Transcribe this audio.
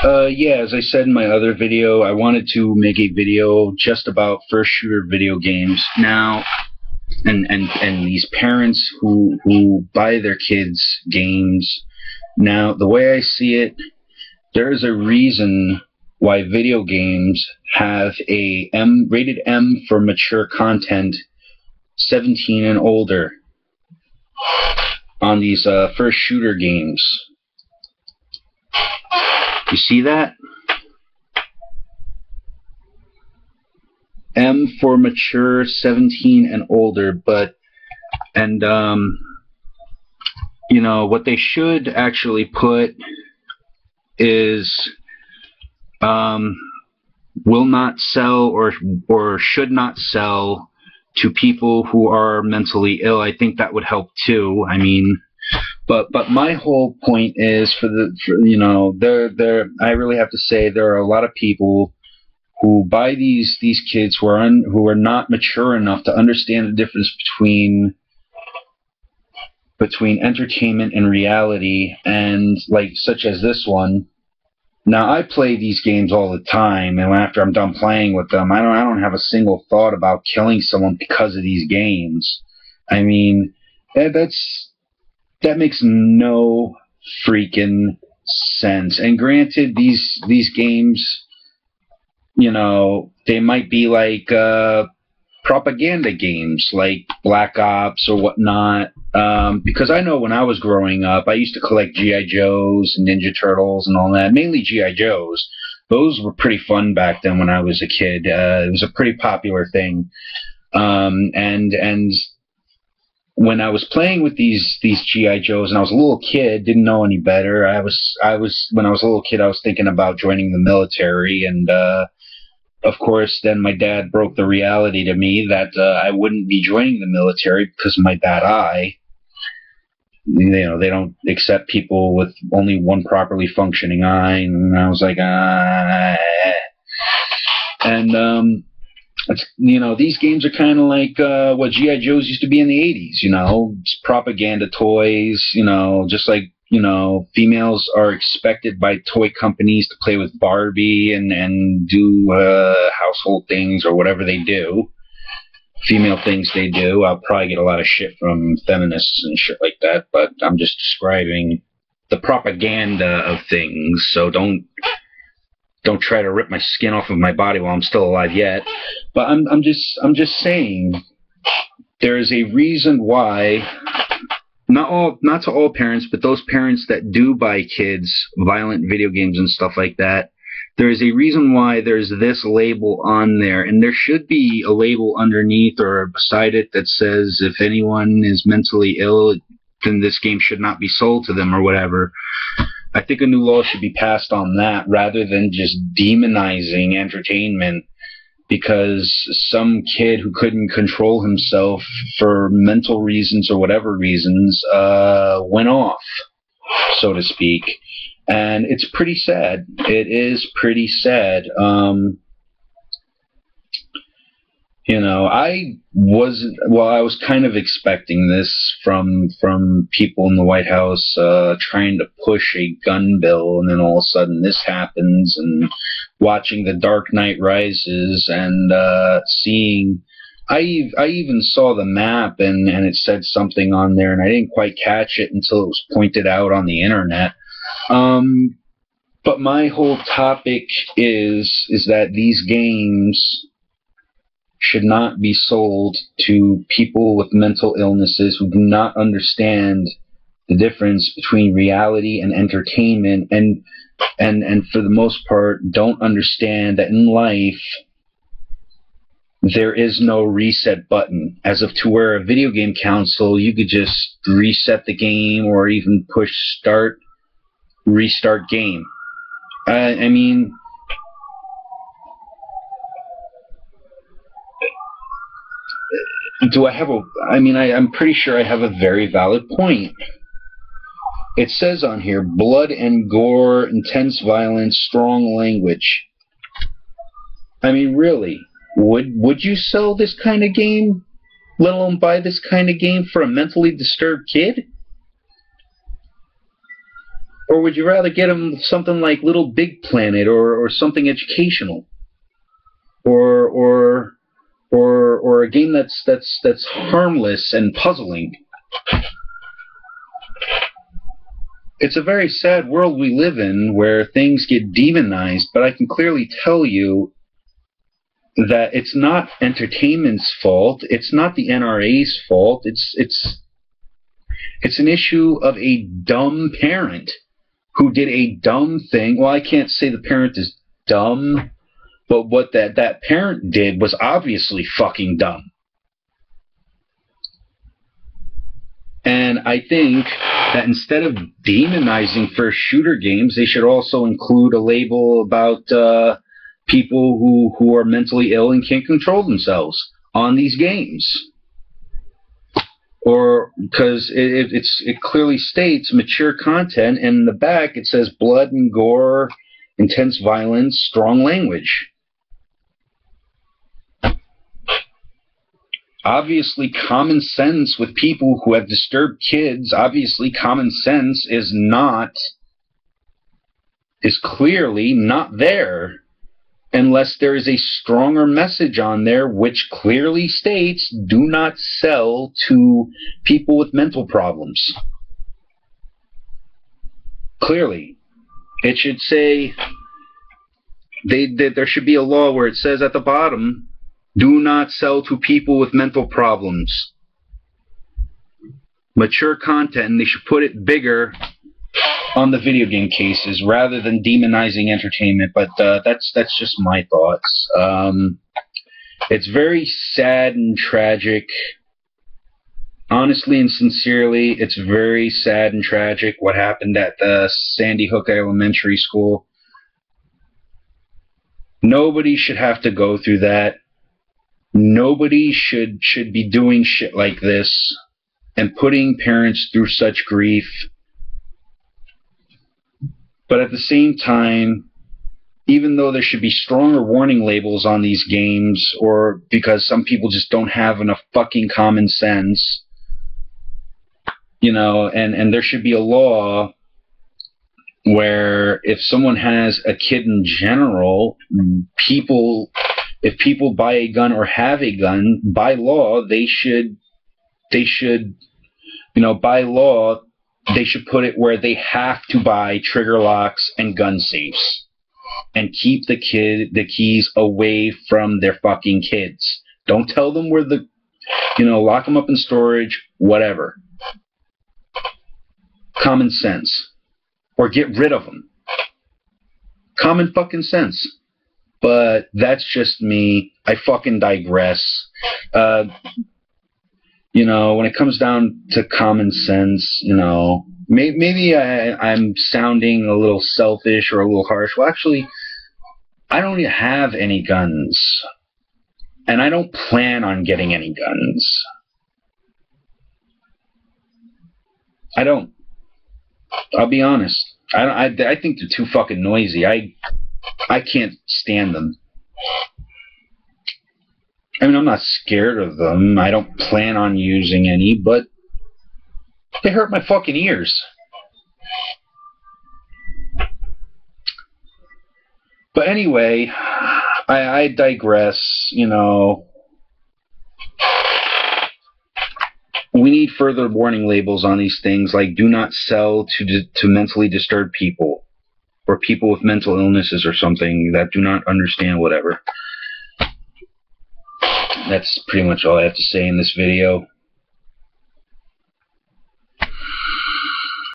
Yeah, as I said in my other video, I wanted to make a video just about first shooter video games. Now, and these parents who buy their kids games. Now, the way I see it, there's a reason why video games have a rated M for mature content, 17 and older, on these first shooter games. You see that? M for mature, 17 and older, and you know, what they should actually put is will not sell or should not sell to people who are mentally ill. I think that would help too. I mean, but my whole point is you know, I really have to say there are a lot of people who buy these kids who are not mature enough to understand the difference between entertainment and reality, and like such as this one. Now, I play these games all the time, and after I'm done playing with them, I don't have a single thought about killing someone because of these games. I mean, that makes no freaking sense. And granted, these games, you know, they might be like propaganda games like Black Ops or whatnot. Because I know when I was growing up, I used to collect G.I. Joes and Ninja Turtles and all that, mainly G.I. Joes. Those were pretty fun back then when I was a kid. It was a pretty popular thing. And when I was playing with these G.I. Joes and I was a little kid, didn't know any better. When I was a little kid, I was thinking about joining the military, and of course, then my dad broke the reality to me that I wouldn't be joining the military because of my bad eye. You know, they don't accept people with only one properly functioning eye, and I was like, and you know, these games are kind of like what G.I. Joes used to be in the 80s, you know, it's propaganda toys, you know, just like, you know, females are expected by toy companies to play with Barbie and do household things or whatever they do. Female things they do. I'll probably get a lot of shit from feminists and shit like that, but I'm just describing the propaganda of things, so don't try to rip my skin off of my body while I'm still alive yet. But I'm just saying there is a reason why not to all parents, but those parents that do buy kids violent video games and stuff like that, there is a reason why there's this label on there, and there should be a label underneath or beside it that says if anyone is mentally ill, then this game should not be sold to them or whatever. I think a new law should be passed on that rather than just demonizing entertainment because some kid who couldn't control himself for mental reasons or whatever reasons went off, so to speak. And it's pretty sad. It is pretty sad. You know, I was kind of expecting this from people in the White House trying to push a gun bill, and then all of a sudden this happens, and watching The Dark Knight Rises and seeing, I even saw the map and it said something on there, and I didn't quite catch it until it was pointed out on the internet. But my whole topic is that these games should not be sold to people with mental illnesses who do not understand the difference between reality and entertainment, and for the most part don't understand that in life there is no reset button, as of to where a video game console you could just reset the game or even push start, restart game. I mean, do I have a... I mean, I'm pretty sure I have a very valid point. It says on here, blood and gore, intense violence, strong language. I mean, really, would you sell this kind of game, let alone buy this kind of game for a mentally disturbed kid? Or would you rather get them something like Little Big Planet or something educational? Or a game that's harmless and puzzling? It's a very sad world we live in where things get demonized, but I can clearly tell you that it's not entertainment's fault. It's not the NRA's fault. It's an issue of a dumb parent who did a dumb thing. Well, I can't say the parent is dumb, but what that parent did was obviously fucking dumb. And I think that instead of demonizing first shooter games, they should also include a label about people who are mentally ill and can't control themselves on these games. Or because it clearly states mature content, and in the back it says blood and gore, intense violence, strong language. Obviously, common sense with people who have disturbed kids, obviously common sense is clearly not there unless there is a stronger message on there which clearly states do not sell to people with mental problems. Clearly. It should say, there should be a law where it says at the bottom, do not sell to people with mental problems. Mature content, and they should put it bigger on the video game cases rather than demonizing entertainment, but that's just my thoughts. It's very sad and tragic. Honestly and sincerely, it's very sad and tragic what happened at the Sandy Hook Elementary School. Nobody should have to go through that. Nobody should be doing shit like this and putting parents through such grief. But at the same time, even though there should be stronger warning labels on these games, or because some people just don't have enough fucking common sense, you know, and there should be a law where if someone has a kid in general, if people buy a gun or have a gun, by law, they should, by law, they should put it where they have to buy trigger locks and gun safes and keep the keys away from their fucking kids. Don't tell them where lock them up in storage, whatever. Common sense. Or get rid of them. Common fucking sense. But that's just me. I fucking digress. When it comes down to common sense, maybe I'm sounding a little selfish or a little harsh. Well, actually, I don't have any guns. And I don't plan on getting any guns. I don't. I'll be honest. I think they're too fucking noisy. I can't stand them. I mean, I'm not scared of them. I don't plan on using any, but they hurt my fucking ears. But anyway, I digress, We need further warning labels on these things, like do not sell to mentally disturbed people or people with mental illnesses or something that do not understand whatever. That's pretty much all I have to say in this video.